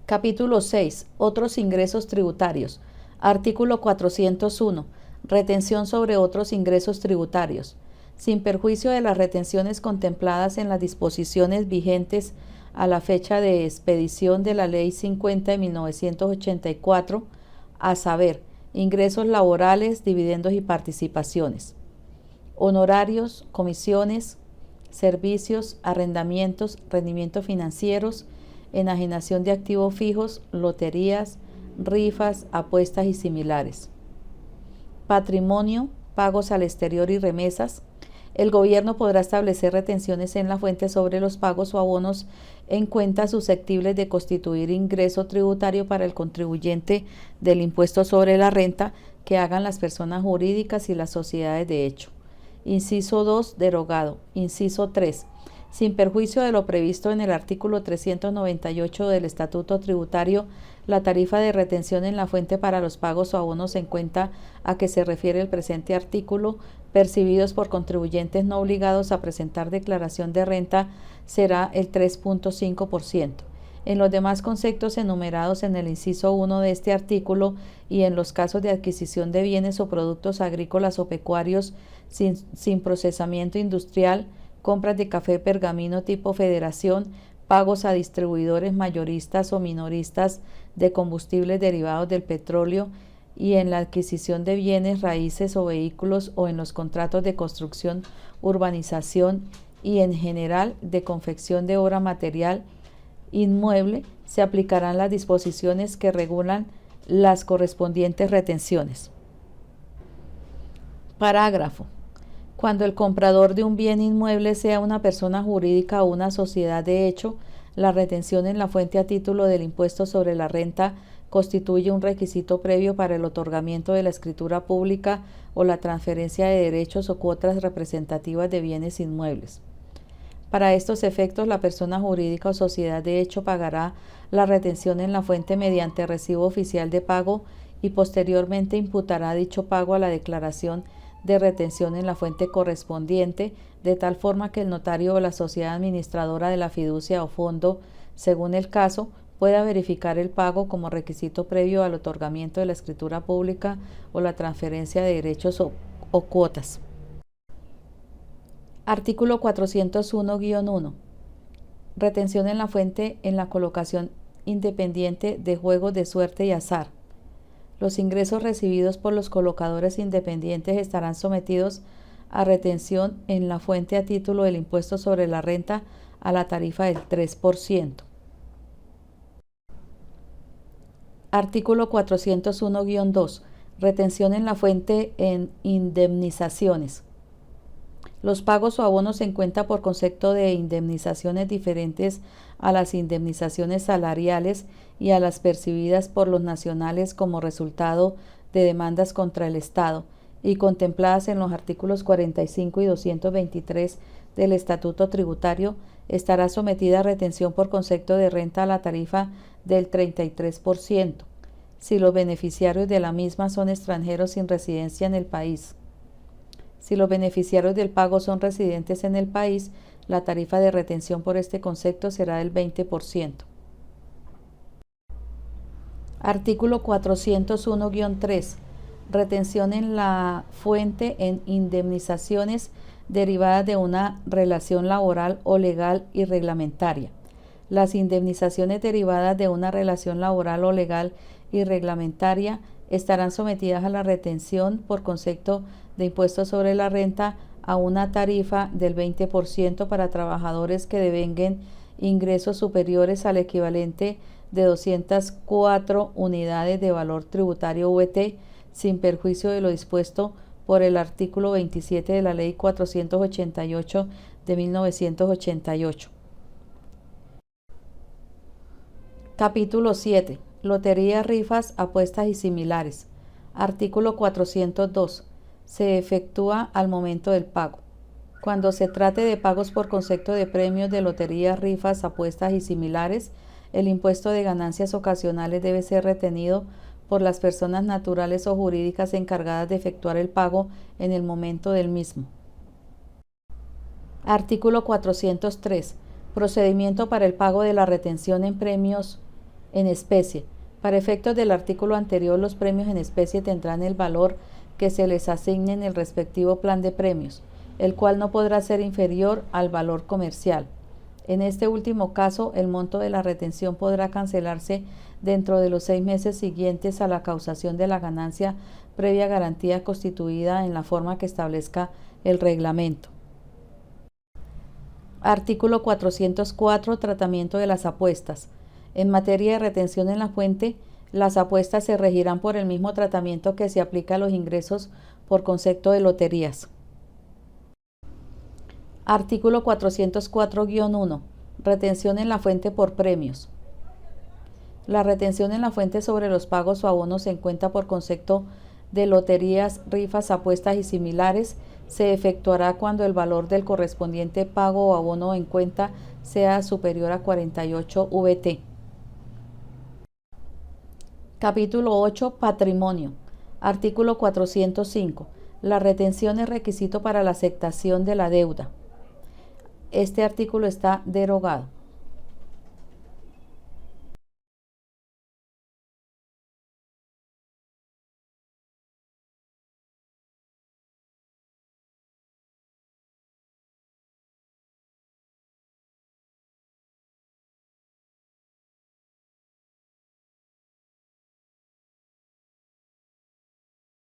Capítulo 6. Otros ingresos tributarios. Artículo 401. Retención sobre otros ingresos tributarios. Sin perjuicio de las retenciones contempladas en las disposiciones vigentes a la fecha de expedición de la Ley 50 de 1984, a saber, ingresos laborales, dividendos y participaciones, honorarios, comisiones, servicios, arrendamientos, rendimientos financieros, enajenación de activos fijos, loterías, rifas, apuestas y similares. Patrimonio, pagos al exterior y remesas. El gobierno podrá establecer retenciones en la fuente sobre los pagos o abonos en cuentas susceptibles de constituir ingreso tributario para el contribuyente del impuesto sobre la renta que hagan las personas jurídicas y las sociedades de hecho. Inciso 2, derogado. Inciso 3. Sin perjuicio de lo previsto en el artículo 398 del Estatuto Tributario, la tarifa de retención en la fuente para los pagos o abonos en cuenta a que se refiere el presente artículo, percibidos por contribuyentes no obligados a presentar declaración de renta, será el 3.5%. En los demás conceptos enumerados en el inciso 1 de este artículo y en los casos de adquisición de bienes o productos agrícolas o pecuarios sin procesamiento industrial, compras de café pergamino tipo federación, pagos a distribuidores mayoristas o minoristas de combustibles derivados del petróleo y en la adquisición de bienes, raíces o vehículos o en los contratos de construcción, urbanización y en general de confección de obra material inmueble, se aplicarán las disposiciones que regulan las correspondientes retenciones. Parágrafo. Cuando el comprador de un bien inmueble sea una persona jurídica o una sociedad de hecho, la retención en la fuente a título del impuesto sobre la renta constituye un requisito previo para el otorgamiento de la escritura pública o la transferencia de derechos o cuotas representativas de bienes inmuebles. Para estos efectos, la persona jurídica o sociedad de hecho pagará la retención en la fuente mediante recibo oficial de pago y posteriormente imputará dicho pago a la declaración de retención en la fuente correspondiente, de tal forma que el notario o la sociedad administradora de la fiducia o fondo, según el caso, pueda verificar el pago como requisito previo al otorgamiento de la escritura pública o la transferencia de derechos o cuotas. Artículo 401-1. Retención en la fuente en la colocación independiente de juegos de suerte y azar. Los ingresos recibidos por los colocadores independientes estarán sometidos a retención en la fuente a título del impuesto sobre la renta a la tarifa del 3%. Artículo 401-2. Retención en la fuente en indemnizaciones. Los pagos o abonos en cuenta por concepto de indemnizaciones diferentes a las indemnizaciones salariales y a las percibidas por los nacionales como resultado de demandas contra el Estado y contempladas en los artículos 45 y 223 del Estatuto Tributario, estará sometida a retención por concepto de renta a la tarifa del 33%, si los beneficiarios de la misma son extranjeros sin residencia en el país. Si los beneficiarios del pago son residentes en el país, la tarifa de retención por este concepto será del 20%. Artículo 401-3. Retención en la fuente en indemnizaciones derivadas de una relación laboral o legal y reglamentaria. Las indemnizaciones derivadas de una relación laboral o legal y reglamentaria estarán sometidas a la retención por concepto de impuesto sobre la renta a una tarifa del 20% para trabajadores que devenguen ingresos superiores al equivalente de 204 unidades de valor tributario VT, sin perjuicio de lo dispuesto por el artículo 27 de la Ley 488 de 1988. Capítulo 7. Lotería, rifas, apuestas y similares. Artículo 402. Se efectúa al momento del pago. Cuando se trate de pagos por concepto de premios de loterías, rifas, apuestas y similares, el impuesto de ganancias ocasionales debe ser retenido por las personas naturales o jurídicas encargadas de efectuar el pago en el momento del mismo. Artículo 403. Procedimiento para el pago de la retención en premios en especie. Para efectos del artículo anterior, los premios en especie tendrán el valor que se les asigne en el respectivo plan de premios, el cual no podrá ser inferior al valor comercial. En este último caso, el monto de la retención podrá cancelarse dentro de los 6 meses siguientes a la causación de la ganancia previa garantía constituida en la forma que establezca el reglamento. Artículo 404. Tratamiento de las apuestas. En materia de retención en la fuente, las apuestas se regirán por el mismo tratamiento que se aplica a los ingresos por concepto de loterías. Artículo 404-1. Retención en la fuente por premios. La retención en la fuente sobre los pagos o abonos en cuenta por concepto de loterías, rifas, apuestas y similares se efectuará cuando el valor del correspondiente pago o abono en cuenta sea superior a 48 VT. Capítulo 8. Patrimonio. Artículo 405. La retención es requisito para la aceptación de la deuda. Este artículo está derogado.